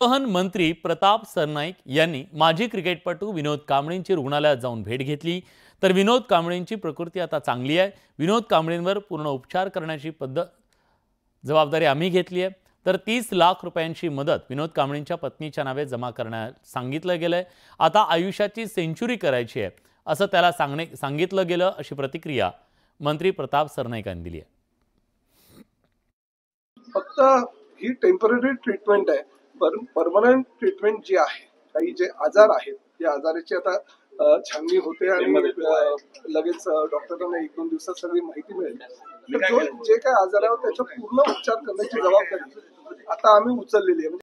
परिवहन मंत्री प्रताप सरनाईक यांनी माजी क्रिकेटपटू विनोद कांबळेंची रुग्णालयात जाऊन भेट घेतली। तर विनोद कांबळेंची प्रकृती आता चांगली आहे। विनोद कांबळेंवर पूर्ण उपचार करण्याची जबाबदारी आम्ही घेतली आहे। तर 30 लाख रुपयांची मदत विनोद कांबळेंच्या पत्नीच्या नावे जमा करण्यास सांगितलं गेलंय। आता आयुष्याची सेंचुरी करायची आहे असं त्याला सांगितलं गेलं, अशी प्रतिक्रिया मंत्री प्रताप सरनाईकांनी दिली आहे। फक्त ही टेम्पररी ट्रीटमेंट आहे, परमनंट ट्रीटमेंट जी आहे, काही जे आजार आहेत या आजाराची आता छाननी होते आणि लगेच डॉक्टरांना 1-2 दिवसात सगळी माहिती मिळेल। जे काय आजार आहे त्याचा पूर्ण उपचार करण्याची जबाबदारी आता आम्ही उचललेली आहे।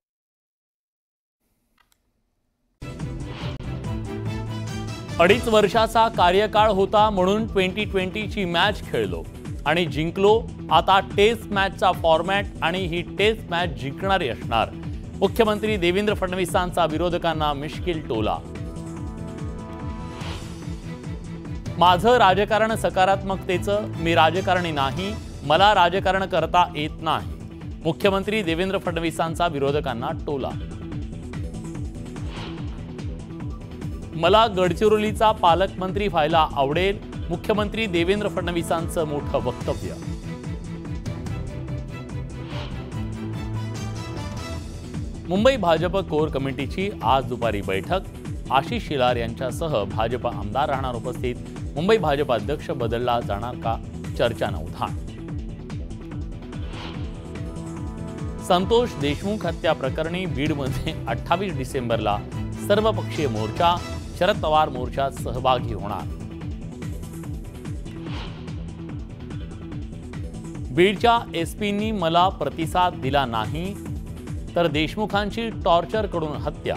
2.5 वर्षाचा कार्यकाळ होता म्हणून 2020ची मॅच खेळलो आणि जिंकलो। आता टेस्ट मॅचचा फॉर्मॅट आणि ही टेस्ट मॅच जिंकणारी असणार। मुख्यमंत्री देवेंद्र फडणवीसांचा विरोधकांना मिश्किल टोला। माझं राजकारण सकारात्मकतेचं, मी राजकारणी नाही, मला राजकारण करता येत नाही। मुख्यमंत्री देवेंद्र फडणवीसांचा विरोधकांना टोला। मला गडचिरोलीचा पालकमंत्री व्हायला आवडेल, मुख्यमंत्री देवेंद्र फडणवीसांचं मोठं वक्तव्य। मुंबई भाजप कोर कमिटीची आज दुपारी बैठक। आशिष शेलार यांच्यासह भाजप आमदार राहणार उपस्थित। मुंबई भाजप अध्यक्ष बदलला जाणार का, चर्चांना उधाण। संतोष देशमुख हत्या प्रकरणी बीडमध्ये 28 डिसेंबरला सर्वपक्षीय मोर्चा, शरद पवार मोर्चात सहभागी होणार। बीडच्या एसपींनी मला प्रतिसाद दिला नाही तर देशमुखांची टॉर्चर करून हत्या।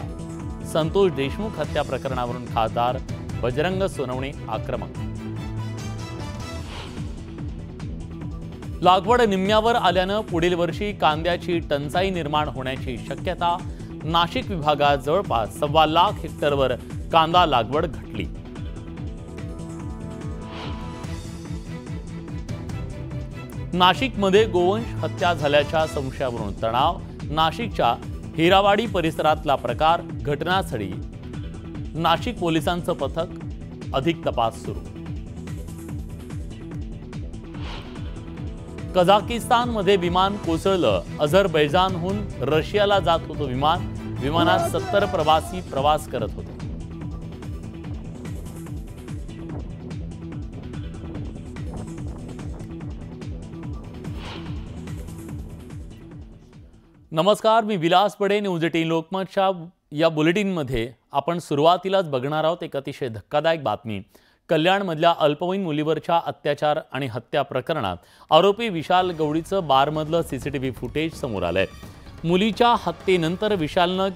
संतोष देशमुख हत्या प्रकरणावरून खासदार बजरंग सोनवणे आक्रमक। लागवड निम्म्यावर आल्यानं पुढील वर्षी कांद्याची टंचाई निर्माण होण्याची शक्यता। नाशिक विभागात जवळपास 1.25 लाख हेक्टरवर कांदा लागवड घटली। नाशिकमध्ये गोवंश हत्या झाल्याच्या संशयावरून तणाव। नाशिकच्या हिरावाडी परिसरातला प्रकार, घटनास्थळी नाशिक पोलिसांचं पथक, अधिक तपास सुरू। कझाकिस्तानमध्ये विमान कोसळलं। अझरबैजानहून रशियाला जात होतं विमान। विमानात 70 प्रवासी प्रवास करत होते। नमस्कार, मी विलास बडे। न्यूज 18 लोकमतच्या या बुलेटिनमध्ये आपण सुरुवातीलाच बघणार आहोत एक अतिशय धक्कादायक बातमी। कल्याणमधल्या अल्पवयीन मुलीवरच्या अत्याचार आणि हत्या प्रकरणात आरोपी विशाल गवळीचं बारमधलं सीसीटीव्ही फुटेज समोर आलंय। मुलीच्या हत्येनंतर विशालनं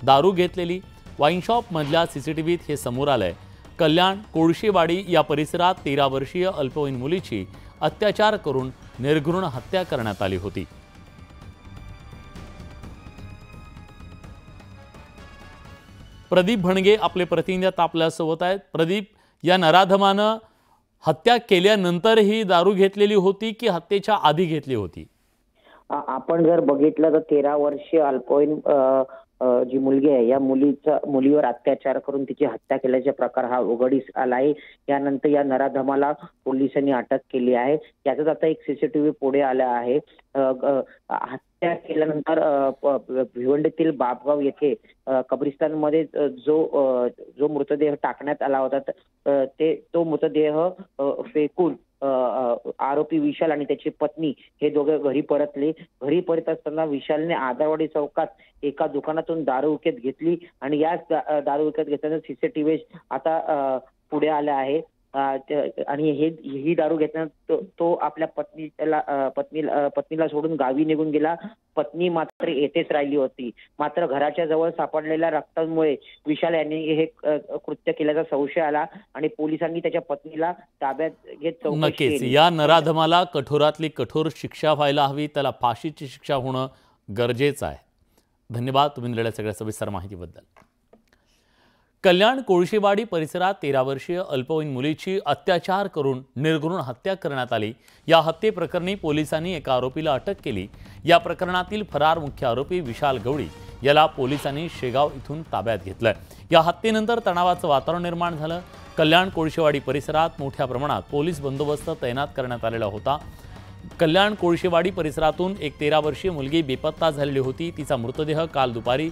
दारू घेतलेली वाईन शॉपमधल्या सीसीटीव्हीत हे समोर आलंय। कल्याण कोळशेवाडी या परिसरात 13 वर्षीय अल्पवयीन मुलीची अत्याचार करून निर्घृण हत्या करण्यात आली होती। प्रदीप भणगे आपले प्रतिनिधी आपल्यासोबत आहेत। प्रदीप, या नराधमानं हत्या केल्यानंतरही दारू घेतलेली होती की हत्येच्या आधी घेतली होती? आपण जर बघितलं तर 13 वर्षीय अल्पवयीन जी मुलगी आहे या मुलीवर अत्याचार करून तिची हत्या केल्याचा प्रकार हा उघडीस आला आहे। यानंतर या नराधमाला पोलिसांनी अटक केली आहे। याचाच आता एक सीसीटीव्ही पुढे आला आहे। हत्या केल्यानंतर भिवंडीतील बापगाव येथे कब्रिस्तानमध्ये जो मृतदेह टाकण्यात आला होता तो मृतदेह फेकून आरोपी विशाल आणि त्याची पत्नी हे दोघे घरी परतले। घरी परत असताना विशालने आदारवाडी चौकात एका दुकानातून दारू विकत घेतली आणि याच दारू विकत घेतल्यानं सीसीटीव्ही आता पुढे आला आहे। आणि ही दारू घेतल्यानंतर तो आपल्या पत्नीला सोडून गावी निघून गेला। पत्नी मात्र येथेच राहिली होती। मात्र घराच्या जवळ सापडलेल्या रक्तामुळे विशाल यांनी हे कृत्य केल्याचा संशय आला आणि पोलिसांनी त्याच्या पत्नीला ताब्यात घेत चौकशी केली। या नराधमाला कठोरातली कठोर शिक्षा व्हायला हवी, त्याला फाशीची शिक्षा होणं गरजेचं आहे। धन्यवाद तुम्ही दिलेल्या सगळ्या सविस्तर माहितीबद्दल। कल्याण कोळशेवाडी परिसरात 13 वर्षीय अल्पवयीन मुलीची अत्याचार करून निर्घृण हत्या करण्यात आली। या हत्येप्रकरणी पोलिसांनी एका आरोपीला अटक केली। या प्रकरणातील फरार मुख्य आरोपी विशाल गवळी याला पोलिसांनी शेगाव इथून ताब्यात घेतलंय। या हत्येनंतर तणावाचं वातावरण निर्माण झालं। कल्याण कोळशेवाडी परिसरात मोठ्या प्रमाणात पोलीस बंदोबस्त तैनात करण्यात आलेला होता। कल्याण कोळशेवाडी परिसरातून एक 13 वर्षीय मुलगी बेपत्ता झालेली होती। तिचा मृतदेह काल दुपारी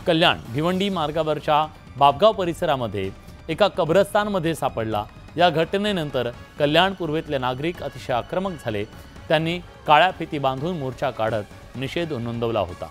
कल्याण भिवंडी मार्गावरच्या बाबगाव परिसरामध्ये एका कब्रस्तानमध्ये सापडला। या घटनेनंतर कल्याण पूर्वेतले नागरिक अतिशय आक्रमक झाले। त्यांनी काळ्या फिती बांधून मोर्चा काढत निषेध नोंदवला होता।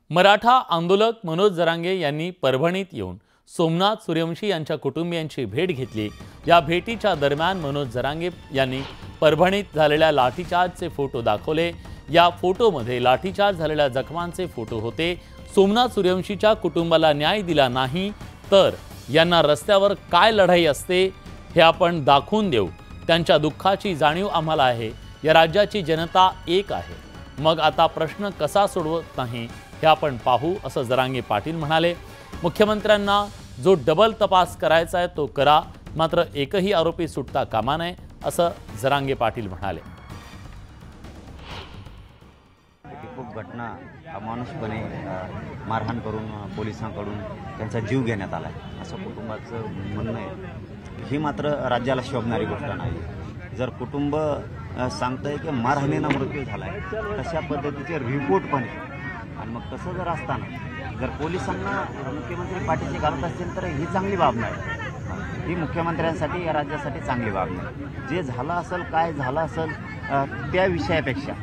मराठा आंदोलक मनोज जरांगे यांनी परभणीत येऊन सोमनाथ सूर्यवंशी यांच्या कुटुंबियांची भेट घेतली। या भेटीच्या दरम्यान मनोज जरांगे यांनी परभणीत झालेल्या लाठीचार्जचे फोटो दाखवले। या फोटोमध्ये लाठीचार्ज झालेल्या जखमांचे फोटो होते। सोमनाथ सूर्यवंशीच्या कुटुंबाला न्याय दिला नाही तर यांना रस्त्यावर काय लढाई असते हे आपण दाखवून देऊ। त्यांच्या दुःखाची जाणीव आम्हाला आहे। या राज्याची जनता एक आहे। मग आता प्रश्न कसा सोडवत नाही हे आपण पाहू, असं जरांगे पाटील म्हणाले। मुख्यमंत्र्यांना जो डबल तपास करायचा आहे तो करा, मात्र एकही आरोपी सुटता कामा नये, असं जरांगे पाटील म्हणाले। खूप घटना अमानुषपणे मारहाण करून पोलिसांकडून त्यांचा जीव घेण्यात आला आहे असं कुटुंबाचं म्हणणं आहे। ही मात्र राज्याला शोभणारी गोष्ट नाही। जर कुटुंब सांगतंय की मारहाणीनं मृत्यू झाला आहे, तशा पद्धतीचे रिपोर्ट पण आणि मग तसं जर असताना जर पोलिसांना मुख्यमंत्री पाठीशी घालत असतील तर ही चांगली बाब नाही। ही मुख्यमंत्र्यांसाठी या राज्यासाठी चांगली बाब नाही। जे झालं असेल, काय झालं असेल त्या विषयापेक्षा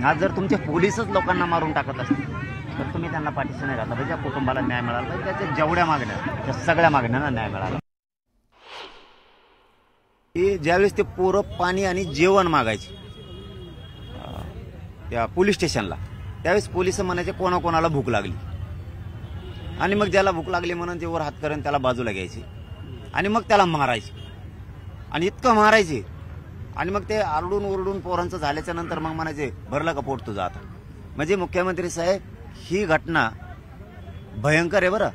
आज जर तुमचे पोलीसच लोकांना मारून टाकत असतील तर तुम्ही त्यांना पाठीशी नाही घातला पाहिजे। कुटुंबाला न्याय मिळाला पाहिजे। त्याच्या जेवढ्या मागण्या त्या सगळ्या मागण्यांना न्याय मिळाला। ज्यावेळेस ते पोरं पाणी आणि जेवण मागायचे त्या पोलीस स्टेशनला, त्यावेळेस पोलिस म्हणायचे कोणाकोणाला भूक लागली, आणि मग ज्याला भूक लागली म्हणून ते वर हात करून त्याला बाजूला घ्यायचे आणि मग त्याला मारायचे आणि इतकं मारायचे आणि मग ते आरडून ओरडून पोरांचं झाल्याच्या नंतर मग म्हणायचे भरलं का पोट तुझं आता। म्हणजे मुख्यमंत्री साहेब, ही घटना भयंकर आहे बरं।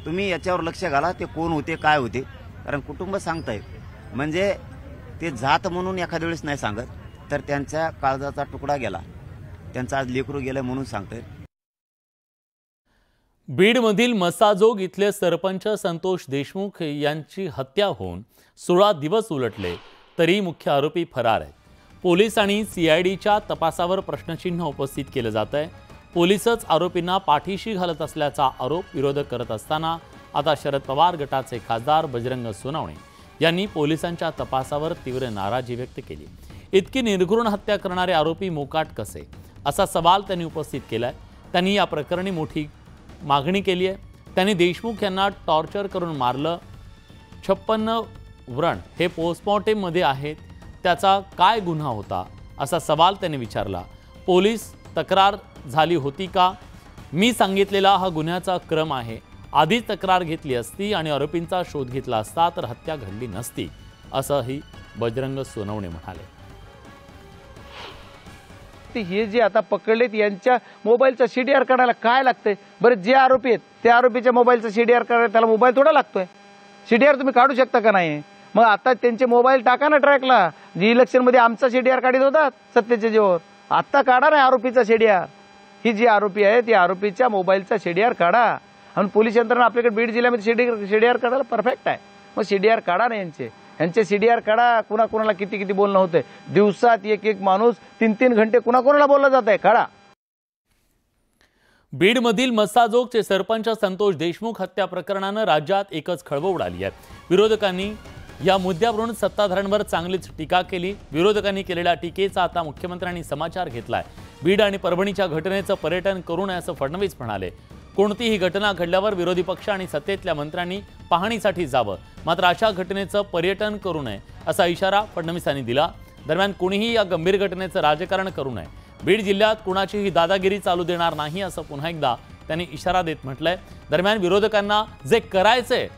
तुम्ही याच्यावर लक्ष घाला, ते कोण होते काय होते, कारण कुटुंब सांगताय म्हणजे ते जात म्हणून एखाद्या वेळेस नाही सांगत तर त्यांच्या काळजाचा तुकडा गेला, त्यांचं आज लेकरू गेलं म्हणून सांगताय। बीडमधील मसाजोग इथले सरपंच संतोष देशमुख यांची हत्या होऊन 16 दिवस उलटले तरी मुख्य आरोपी फरार आहेत। पोलीस आणि CIDच्या तपासावर प्रश्नचिन्ह उपस्थित केलं जात आहे। पोलीसच आरोपींना पाठीशी घालत असल्याचा आरोप विरोधक करत असताना आता शरद पवार गटाचे खासदार बजरंग सोनवणे यांनी पोलिसांच्या तपासावर तीव्र नाराजी व्यक्त केली। इतकी निर्घृण हत्या करणारे आरोपी मोकाट कसे, असा सवाल त्यांनी उपस्थित केलाय। त्यांनी या प्रकरणी मोठी मागणी केली आहे। त्यांनी देशमुख यांना टॉर्चर करून मारलं, 56 व्रण हे पोस्टमॉर्टेममध्ये आहेत, त्याचा काय गुन्हा होता, असा सवाल त्यांनी विचारला। पोलीस तक्रार झाली होती का? मी सांगितलेला हा गुन्ह्याचा क्रम आहे। आधीच तक्रार घेतली असती आणि आरोपींचा शोध घेतला असता तर हत्या घडली नसती, असंही बजरंग सोनवणे म्हणाले। हे जे आता पकडलेत यांच्या मोबाईलचा CDR काढायला काय लागतंय बरं? जे आरोपी आहेत त्या आरोपीच्या मोबाईलचा CDR काढायला त्याला मोबाईल थोडा लागतोय। CDR तुम्ही काढू शकता का नाही? मग आता त्यांचे मोबाईल टाका ना ट्रॅकला। जी इलेक्शनमध्ये आमचा CDR काढीत होतात सत्तेच्या जीवावर, आता काढा ना आरोपीचा CDR। ही जी आरोपी आहे त्या आरोपीच्या मोबाईलचा CDR काढा आणि पोलीस यंत्रणा आपल्याकडे बीड जिल्ह्यामध्ये CDR काढायला परफेक्ट आहे। मग CDR काढा ना यांचे CDR काढा। कुणाला किती बोलणं होतंय, दिवसात एक माणूस 3 घंटे कुणाला बोललं जात आहे, काढा। बीडमधील मस्साजोगचे सरपंच संतोष देशमुख हत्या प्रकरणानं राज्यात एकच खळबळ उडाली आहे। विरोधकांनी या मुद्द्यावरून सत्ताधाऱ्यांवर चांगलीच टीका केली। विरोधकांनी केलेल्या टीकेचा आता मुख्यमंत्र्यांनी समाचार घेतलाय। बीड आणि परभणीच्या घटनेचं पर्यटन करू नये असं फडणवीस म्हणाले। कोणतीही घटना घडल्यावर विरोधी पक्ष आणि सत्तेतल्या मंत्र्यांनी पाहणीसाठी जावं, मात्र अशा घटनेचं पर्यटन करू नये असा इशारा फडणवीसांनी दिला। दरम्यान कोणीही या गंभीर घटनेचं राजकारण करू नये, बीड जिल्ह्यात कुणाचीही दादागिरी चालू देणार नाही असं पुन्हा एकदा त्यांनी इशारा देत म्हटलंय। दरम्यान विरोधकांना जे करायचंय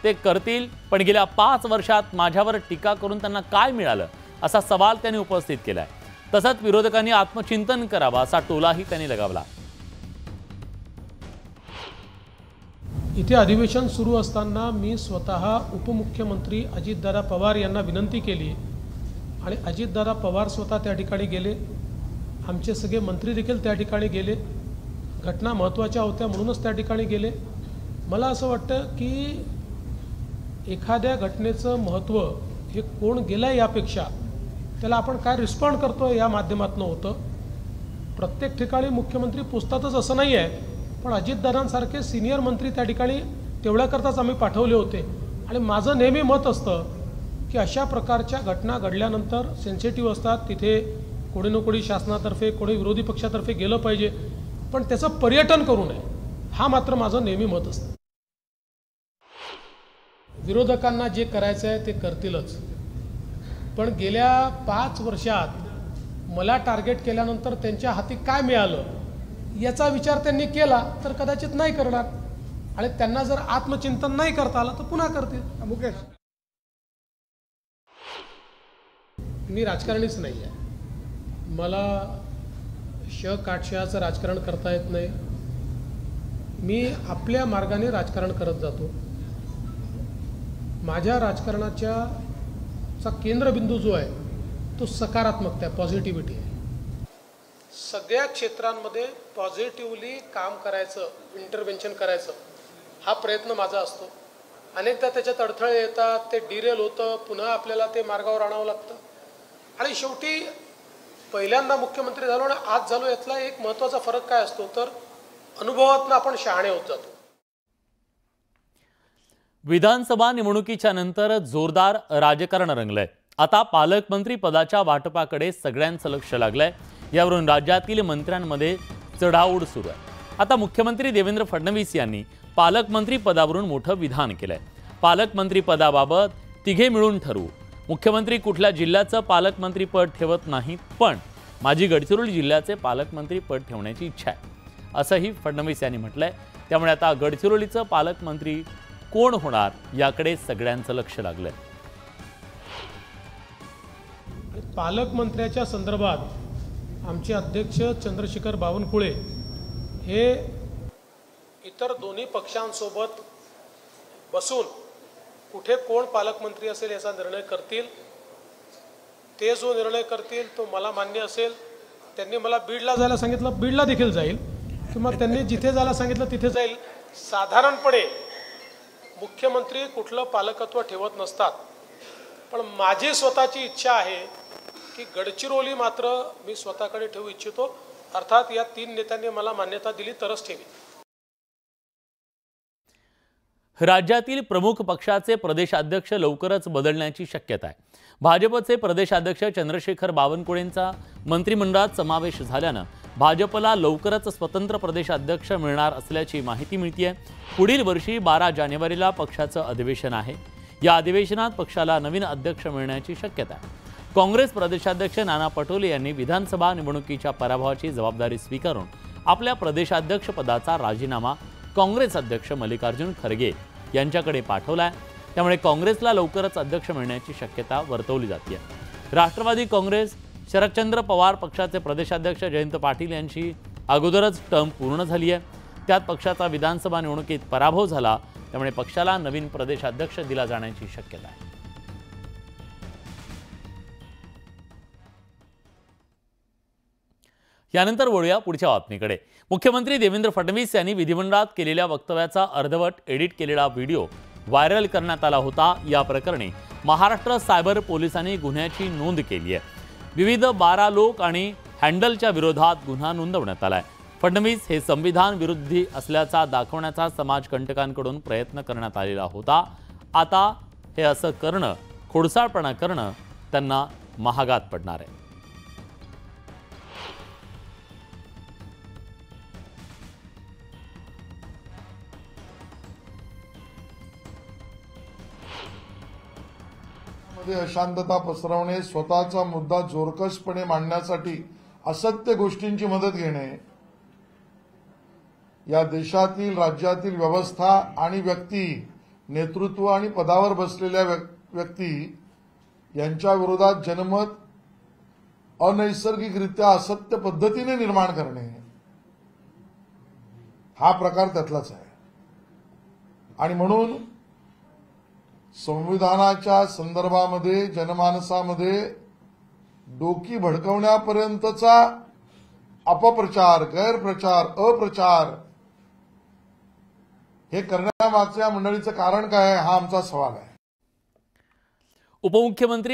ते करतील, पण गेल्या 5 वर्षात माझ्यावर टीका करून त्यांना काय मिळालं असा सवाल त्यांनी उपस्थित केलाय। तसंच विरोधकांनी आत्मचिंतन करावं असा टोलाही त्यांनी लगावला। इथे अधिवेशन सुरू असताना मी स्वतः उपमुख्यमंत्री अजितदादा पवार यांना विनंती केली आणि अजितदादा पवार स्वतः त्या ठिकाणी गेले, आमचे सगळे मंत्री देखील त्या ठिकाणी गेले। घटना महत्त्वाच्या होत्या म्हणूनच त्या ठिकाणी गेले। मला असं वाटतं की एखाद्या घटनेचं महत्त्व हे कोण गेलं यापेक्षा त्याला आपण काय रिस्पॉन्ड करतोय या माध्यमातून होतं। प्रत्येक ठिकाणी मुख्यमंत्री पुसतातच असं नाही आहे, पण अजितदादांसारखे सिनियर मंत्री त्या ठिकाणी तेवढ्याकरताच आम्ही पाठवले होते। आणि माझं नेहमी मत असतं की अशा प्रकारच्या घटना घडल्यानंतर सेन्सिटिव्ह असतात, तिथे कोणी ना कोणी शासनातर्फे कोणी विरोधी पक्षातर्फे गेलं पाहिजे, पण त्याचं पर्यटन करू नये, हा मात्र माझं नेहमी मत असतं। विरोधकांना जे करायचं आहे ते करतीलच, पण गेल्या 5 वर्षात मला टार्गेट केल्यानंतर त्यांच्या हाती काय मिळालं याचा विचार त्यांनी केला तर कदाचित नाही करणार, आणि त्यांना जर आत्मचिंतन नाही करता आलं तर पुन्हा करतील। मुकेश, मी राजकारणीच नाही आहे, मला काटशहाचं राजकारण करता येत नाही। मी आपल्या मार्गाने राजकारण करत जातो। माझ्या राजकारणाचा केंद्रबिंदू जो आहे तो सकारात्मकता आहे, पॉझिटिव्हिटी आहे। सगळ्या क्षेत्रांमध्ये पॉझिटिव्हली काम करायचं, इंटरव्हेन्शन करायचं हा प्रयत्न माझा असतो। अनेकदा त्याच्यात अडथळे येतात, ते डिरेल होतं, पुन्हा आपल्याला ते मार्गावर आणावं लागतं, आणि शेवटी पहिल्यांदा मुख्यमंत्री झालो आणि आज झालो यातला एक महत्त्वाचा फरक काय असतो तर अनुभवातून आपण शहाणे होत जातो। विधानसभा निवडणुकीच्या नंतर जोरदार राजकारण रंगलंय। आता पालकमंत्री पदाच्या वाटपाकडे सगळ्यांचं लक्ष लागलंय। यावरून राज्यातील मंत्र्यांमध्ये चढाओढ सुरू आहे। आता मुख्यमंत्री देवेंद्र फडणवीस यांनी पालकमंत्री पदावरून मोठं विधान केलंय। पालकमंत्री पदाबाबत तिघे मिळून ठरवू, मुख्यमंत्री कुठल्या जिल्ह्याचं पालकमंत्री पद ठेवत नाहीत, पण माझी गडचिरोली जिल्ह्याचे पालकमंत्री पद ठेवण्याची इच्छा आहे असंही फडणवीस यांनी म्हटलंय। त्यामुळे आता गडचिरोलीचं पालकमंत्री कोण होणार याकडे सगळ्यांचं लक्ष लागलंय। पालकमंत्र्याच्या संदर्भात आमचे अध्यक्ष चंद्रशेखर बावनकुळे हे इतर दोन्ही पक्षांसोबत बसून कुठे कोण पालकमंत्री असेल याचा निर्णय करतील। ते जो निर्णय करतील तो मला मान्य असेल। त्यांनी मला बीडला जायला सांगितलं, बीडला देखील जाईल, किंवा त्यांनी जिथे जायला सांगितलं तिथे जाईल। साधारणपणे मुख्यमंत्री कुठलं पालकत्व ठेवत नसतात, पण माझी स्वतःची इच्छा आहे की गडचिरोली मात्र मी स्वतःकडे ठेवू इच्छितो। अर्थात या 3 नेत्यांनी मला मान्यता दिली तरच ठेवी। राज्यातील प्रमुख पक्षाचे प्रदेशाध्यक्ष लवकरच बदलण्याची शक्यता आहे। भाजपचे प्रदेशाध्यक्ष चंद्रशेखर बावनकुळेंचा मंत्रिमंडळात समावेश झाल्यानं भाजपला लवकरच स्वतंत्र प्रदेशाध्यक्ष मिळणार असल्याची माहिती मिळते। पुढील वर्षी 12 जानेवारीला पक्षाचं अधिवेशन आहे। या अधिवेशनात पक्षाला नवीन अध्यक्ष मिळण्याची शक्यता आहे। काँग्रेस प्रदेशाध्यक्ष नाना पटोले यांनी विधानसभा निवडणुकीच्या पराभवाची जबाबदारी स्वीकारून आपल्या प्रदेशाध्यक्ष पदाचा राजीनामा काँग्रेस अध्यक्ष मल्लिकार्जुन खरगे यांच्याकडे पाठवलाय। त्यामुळे काँग्रेसला लवकरच अध्यक्ष मिळण्याची शक्यता वर्तवली जाते। राष्ट्रवादी काँग्रेस शरदचंद्र पवार पक्षाचे प्रदेशाध्यक्ष जयंत पाटील यांची अगोदरच टर्म पूर्ण झाली आहे। त्यात पक्षाचा विधानसभा निवडणुकीत पराभव झाला, त्यामुळे पक्षाला नवीन प्रदेशाध्यक्ष दिला जाण्याची शक्यता आहे। यानंतर वळूया पुढच्या बातमीकडे। मुख्यमंत्री देवेंद्र फडणवीस यांनी विधिमंडळात केलेल्या वक्तव्याचा अर्धवट एडिट केलेला व्हिडिओ व्हायरल करण्यात आला होता। या प्रकरणी महाराष्ट्र सायबर पोलिसांनी गुन्ह्याची नोंद केली आहे। विविध 12 लोक आणि हँडलच्या विरोधात गुन्हा नोंदवण्यात आलाय। फडणवीस हे संविधान विरोधी असल्याचा दाखवण्याचा समाजकंटकांकडून प्रयत्न करण्यात आलेला होता। आता हे असं करणं, खोडसाळपणा करणं त्यांना महागात पडणार आहे। अशांतता पसरवणे, स्वतःचा मुद्दा जोरकसपणे मांडण्यासाठी असत्य गोष्टींची मदत घेणे, या देशातील राज्यातील व्यवस्था आणि व्यक्ती, नेतृत्व आणि पदावर बसलेल्या व्यक्ती यांच्या विरोधात जनमत अनैसर्गिकरित्या असत्य पद्धतीने निर्माण करणे हा प्रकार त्यातलाच आहे. आणि म्हणून संविधानाच्या संदर्भामध्ये जनमानसामध्ये डोकी भडकवण्यापर्यंतचा अपप्रचार, गैरप्रचार, अप्रचार हे करण्यामागच्या मंडळीचं कारण काय आहे हा आमचा सवाल आहे. उपमुख्यमंत्री